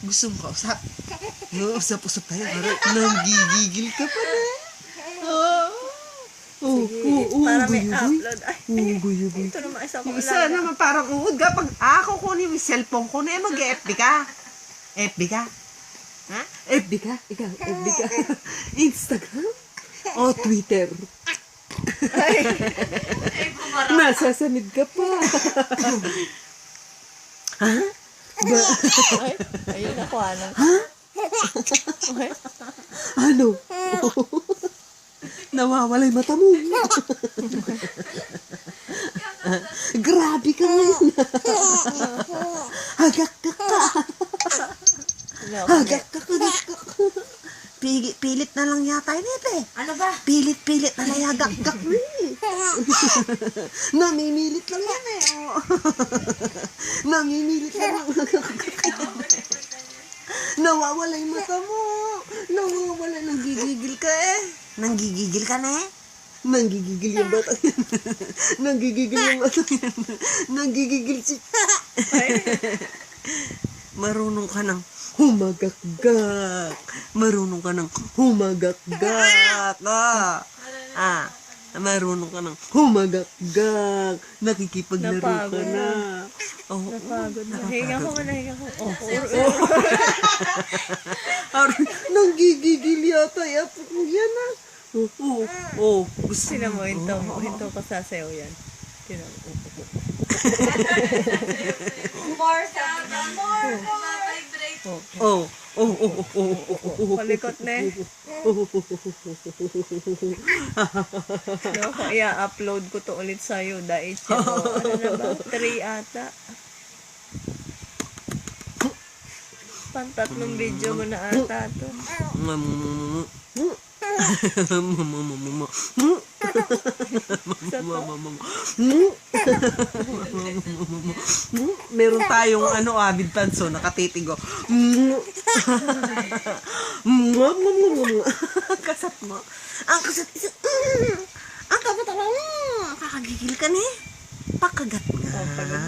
Gusto mo kausap? No, usap-usap tayo. Nanggigigil ka pa na. Para may upload. Ay, Buy. ito naman isa ko Yung isa naman parang uod ka. Pag kukunin yung cellphone ko na, mag-FB ka. FB ka? Ha? FB ka? Ikaw, FB ka? Instagram? O Twitter? Ay, Nasasanid ka pa. Ha? ayun ako, ano. Ha? Ano? Nawawala yung mata mo. Grabe ka ngayon. Hagak ka. Hagak ka. Pilit na lang yata yun ito eh. Ano ba? Pilit na layagak-gak mo eh. Namimilit lang yan eh. Namimilit lang ang hagak-gak yan eh. Nawawala yung mata mo. Nawawala, nanggigigil ka eh. Nanggigigil ka na eh. Nanggigigil yung bata yan. Nanggigigil yung bata yan. Nanggigigil si... Marunong ka ng humagakgak. Marunong ka ng humagakgak. Marunong ka ng humagakgak. Nakikipaglaro ka na. Napagod na. Hinga ko. Nanggigigil yata. Yan ah. Gusto Sino mo, hinto ka sasayaw yan. Sino mo? More sound, more. Palikot na eh. No, i-upload ko to ulit sa'yo. Dahil siya mo, ano na ba? 3 ata. Pantatlong video mo na ata to. Meron tayong avid tanso nakatitigo. Kasat mo. Ang kasat isa. Ang kamatalaw. Kakagigil ka ni. Pakagat nga.